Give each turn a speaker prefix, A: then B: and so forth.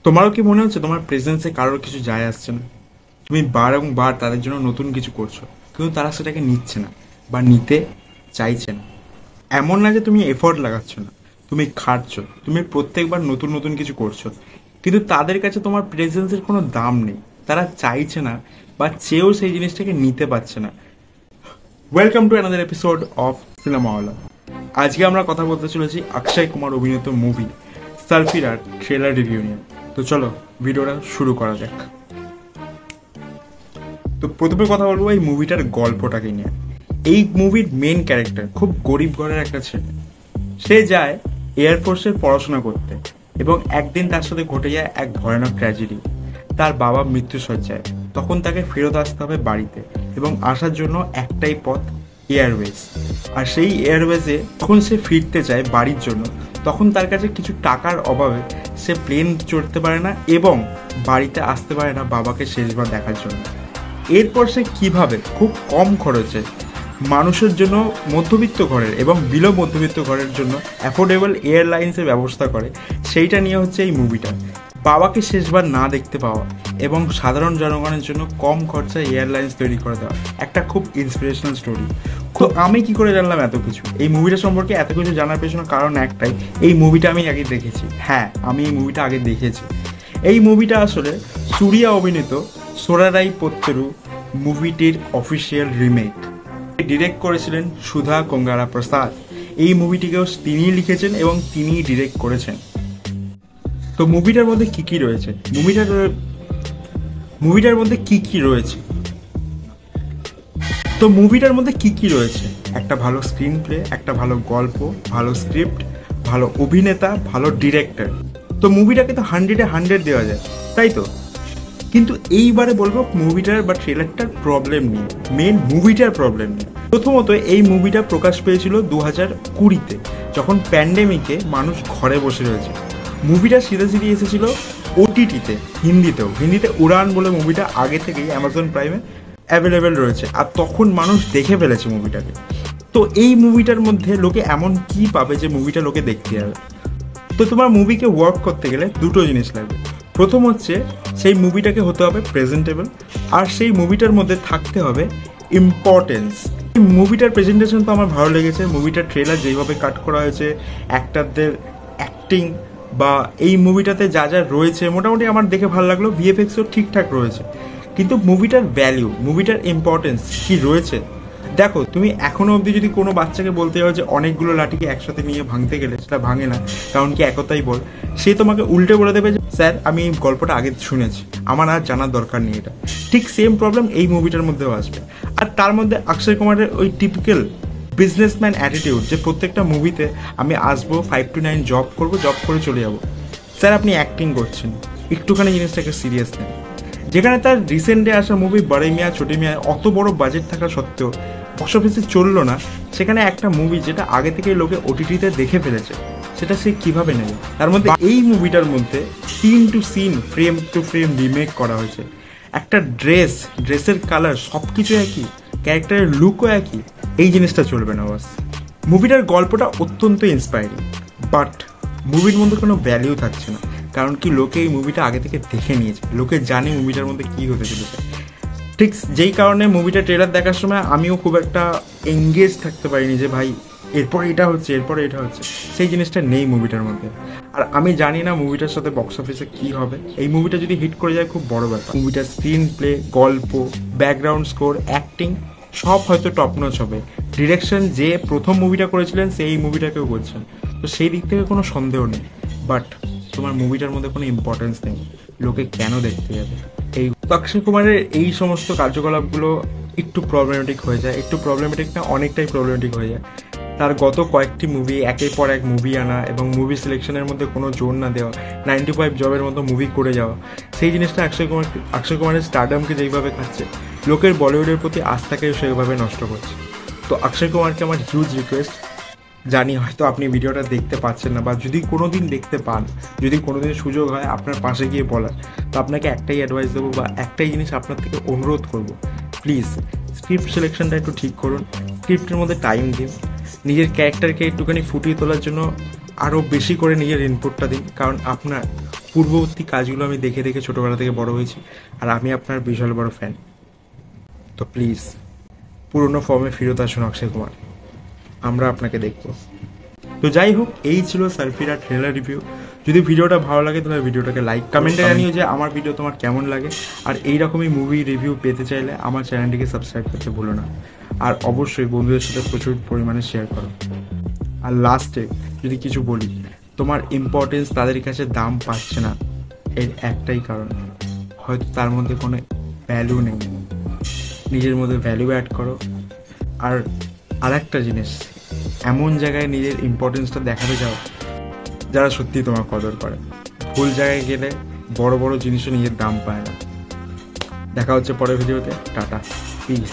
A: তোমারও কি মনে হচ্ছে তোমার প্রেজেন্সে কারোর কিছু যায় আসছে না? তুমি বারংবার তাদের জন্য নতুন কিছু করছো, কিন্তু তারা সেটাকে নিচ্ছে না বা নিতে চাইছে না। এমন না যে তুমি এফোর্ট লাগাচ্ছ না, তুমি খাটছো, তুমি প্রত্যেকবার নতুন নতুন কিছু করছো, কিন্তু তাদের কাছে তোমার প্রেজেন্সের কোনো দাম নেই। তারা চাইছে না বা চেয়েও সেই জিনিসটাকে নিতে পারছে না। Welcome to another episode of Cinemawala. আজকে আমরা কথা বলতে চলেছি অক্ষয় কুমার অভিনীত মুভি সালফিরার ট্রেলার রিভিউ নিয়ে। তো চলো ভিডিওটা শুরু করা যাক। তো প্রথমে কথা বলবো এই মুভিটার গল্পটাকে নিয়ে। এই মুভির মেন ক্যারেক্টার খুব গরিব ঘরের একটা ছেলে। সে যায় এয়ারফোর্সের পড়াশোনা করতে এবং একদিন তার সাথে ঘটে যায় এক ভয়ানক ট্র্যাজেডি। তার বাবা মৃত্যুশয্যায়। তখন তাকে ফেরত আসতে হবে বাড়িতে এবং আসার জন্য একটাই পথ, এয়ারওয়েজ। আর সেই এয়ারওয়েজে যখন সে ফিরতে চায় বাড়ির জন্য, তখন তার কাছে কিছু টাকার অভাবে সে প্লেন চড়তে পারে না এবং বাড়িতে আসতে পারে না বাবাকে শেষবার দেখার জন্য। এরপর সে কিভাবে খুব কম খরচে মানুষের জন্য, মধ্যবিত্ত ঘরের এবং বিলো মধ্যবিত্ত ঘরের জন্য অ্যাফোর্ডেবল এয়ারলাইন্সের ব্যবস্থা করে, সেইটা নিয়ে হচ্ছে এই মুভিটা। বাবাকে শেষবার না দেখতে পাওয়া এবং সাধারণ জনগণের জন্য কম খরচায় এয়ারলাইন্স তৈরি করে দেওয়া একটা খুব ইন্সপিরেশনাল স্টোরি। তো আমি কি করে জানলাম এত কিছু? এই মুভিটা সম্পর্কে এত কিছু জানার পেছনে কারণ একটাই, এই মুভিটা আমি আগে দেখেছি। হ্যাঁ, আমি এই মুভিটা আগে দেখেছি। এই মুভিটা আসলে সূর্যা অভিনীত সোরারাই পোত্তেরু মুভিটির অফিসিয়াল রিমেক। ডিরেক্ট করেছিলেন সুধা কোঙ্গারা প্রসাদ। এই মুভিটিকেও তিনিই লিখেছেন এবং তিনিই ডিরেক্ট করেছেন। তো মুভিটার মধ্যে কি কি রয়েছে? মুভিটার মধ্যে কি কি রয়েছে তো মুভিটার মধ্যে কি কি রয়েছে? একটা ভালো স্ক্রিন প্লে, একটা ভালো গল্প, ভালো স্ক্রিপ্ট, ভালো অভিনেতা, ভালো ডিরেক্টর। তো মুভিটাকে তো 100-এ 100 দেওয়া যায়, তাই তো? কিন্তু এইবারে বলবো মুভিটার বা ট্রেলারটার প্রবলেম নিয়ে, মেন মুভিটার প্রবলেম নিয়ে। প্রথমত এই মুভিটা প্রকাশ পেয়েছিল 2020-তে, যখন প্যান্ডেমিকে মানুষ ঘরে বসে রয়েছে। মুভিটা সিধে এসেছিল ওটিটিতে, হিন্দিতে উড়ান বলে মুভিটা আগে থেকেই অ্যামাজন প্রাইমে অ্যাভেলেবেল রয়েছে, আর তখন মানুষ দেখে ফেলেছে মুভিটাকে। তো এই মুভিটার মধ্যে লোকে এমন কি পাবে যে মুভিটা লোকে দেখতে যাবে? তো তোমার মুভিকে ওয়ার্ক করতে গেলে দুটো জিনিস লাগবে। প্রথম হচ্ছে সেই মুভিটাকে হতে হবে প্রেজেন্টেবল, আর সেই মুভিটার মধ্যে থাকতে হবে ইম্পর্টেন্স। এই মুভিটার প্রেজেন্টেশন তো আমার ভালো লেগেছে। মুভিটার ট্রেলার যেভাবে কাট করা হয়েছে, অ্যাক্টারদের অ্যাক্টিং বা এই মুভিটাতে যা যা রয়েছে মোটামুটি আমার দেখে ভালো লাগলো। ভিএফএক্সও ঠিকঠাক রয়েছে, কিন্তু মুভিটার ভ্যালিউ, মুভিটার ইম্পর্টেন্স কি রয়েছে? দেখো, তুমি এখনো অবধি যদি কোনো বাচ্চাকে বলতে যাও যে অনেকগুলো লাঠিকে একসাথে নিয়ে ভাঙতে গেলে সেটা ভাঙে না, কারণ কি একতাই বল, সে তোমাকে উল্টে বলে দেবে যে স্যার আমি এই গল্পটা আগে শুনেছি, আমার আর জানার দরকার নেই এটা। ঠিক সেম প্রবলেম এই মুভিটার মধ্যেও আসবে। আর তার মধ্যে অক্ষয় কুমারের ওই টিপিক্যাল বিজনেসম্যান অ্যাটিটিউড, যে প্রত্যেকটা মুভিতে আমি আসবো, 5 to 9 জব করবো, জব করে চলে যাবো। স্যার আপনি অ্যাক্টিং করছেন, একটুখানি জিনিসটাকে সিরিয়াস নেন। যেখানে তার রিসেন্টে আসা মুভি বড়ে মিয়া ছোটি মিয়া অত বড় বাজেট থাকা সত্ত্বেও বক্স অফিসে চললো না, সেখানে একটা মুভি যেটা আগে থেকে লোকে ওটিটিতে দেখে ফেলেছে সেটা সে কিভাবে নেবে? তার মধ্যে এই মুভিটার মধ্যে scene to scene, frame to frame remake করা হয়েছে। একটা ড্রেসের কালার সব কিছু একই, ক্যারেক্টারের লুকও একই। এই জিনিসটা চলবে না বাস। মুভিটার গল্পটা অত্যন্ত ইন্সপায়ারিং, বাট মুভির মধ্যে কোনো ভ্যালিউ থাকছে না। কারণ কি, লোকে এই মুভিটা আগে থেকে দেখে নিয়েছে, লোকে জানে মুভিটার মধ্যে কী হতে চলেছে। ঠিক যেই কারণে মুভিটা ট্রেলার দেখার সময় আমিও খুব একটা এঙ্গেজ থাকতে পারিনি যে ভাই এরপরে এটা হচ্ছে, এরপরে এটা হচ্ছে। সেই জিনিসটা নেই মুভিটার মধ্যে। আর আমি জানি না মুভিটার সাথে বক্স অফিসে কী হবে। এই মুভিটা যদি হিট করে যায় খুব বড় ব্যাপার। মুভিটার স্ক্রিন প্লে, গল্প, ব্যাকগ্রাউন্ড স্কোর, অ্যাক্টিং সব হয়তো টপ নচ হবে। ডিরেকশন যে প্রথম মুভিটা করেছিলেন সেই মুভিটাকেও করছেন, তো সেই দিক থেকে কোনো সন্দেহ নেই। বাট তোমার মুভিটার মধ্যে কোনো ইম্পর্টেন্স নেই, লোকে কেন দেখতে যাবে? এই অক্ষয় কুমারের এই সমস্ত কার্যকলাপগুলো একটু প্রবলেমেটিক হয়ে যায়, একটু প্রবলেমেটিক না, অনেকটাই প্রবলেমেটিক হয়ে যায়। তার গত কয়েকটি মুভি একের পর এক মুভি আনা এবং মুভি সিলেকশনের মধ্যে কোনো জোর না দেওয়া, 95 জবের মতো মুভি করে যাওয়া, সেই জিনিসটা অক্ষয় কুমারের স্টারডামকে যেইভাবে খাচ্ছে, লোকের বলিউডের প্রতি আস্থাকেও সেইভাবে নষ্ট করছে। তো অক্ষয় কুমারকে আমার হিউজ রিকোয়েস্ট, জানি হয়তো আপনি ভিডিওটা দেখতে পাচ্ছেন না, বা যদি কোনো দিন দেখতে পান, যদি কোনো দিন সুযোগ হয় আপনার পাশে গিয়ে বলার, তো আপনাকে একটাই অ্যাডভাইস দেবো বা একটাই জিনিস আপনার থেকে অনুরোধ করব, প্লিজ স্ক্রিপ্ট সিলেকশনটা একটু ঠিক করুন, স্ক্রিপ্টের মধ্যে টাইম দিন। নিজের ক্যারেক্টারকে একটুখানি ফুটিয়ে তোলার জন্য আরও বেশি করে নিজের ইনপুটটা দিন, কারণ আপনার পূর্ববর্তী কাজগুলো আমি দেখে দেখে ছোটোবেলা থেকে বড় হয়েছি, আর আমি আপনার বিশাল বড় ফ্যান। তো প্লিজ পুরনো ফর্মে ফেরত আসুন অক্ষয় কুমার, আমরা আপনাকে দেখব। তো যাই হোক, এই ছিল সারফিরা ট্রেলার রিভিউ। যদি ভিডিওটা ভালো লাগে তাহলে ভিডিওটাকে লাইক, কমেন্টে জানিও যে আমার ভিডিও তোমার কেমন লাগে। আর এই রকমই মুভি রিভিউ পেতে চাইলে আমার চ্যানেলটিকে সাবস্ক্রাইব করতে ভুলো না, আর অবশ্যই বন্ধুদের সাথে প্রচুর পরিমাণে শেয়ার করো। আর লাস্টে যদি কিছু বলি, তোমার ইম্পর্টেন্স তাদের কাছে দাম পাচ্ছে না, এর একটাই কারণ, হয়তো তার মধ্যে কোনো ভ্যালু নেই। নিজের মধ্যে ভ্যালু অ্যাড করো। আর একটা জিনিস, এমন জায়গায় নিজের ইম্পর্টেন্সটা দেখাতে যাও যারা সত্যি তোমার কদর করে। ভুল জায়গায় গেলে বড় বড় জিনিসও নিজের দাম পায় না। দেখা হচ্ছে পরের ভিডিওতে। Tata, piece.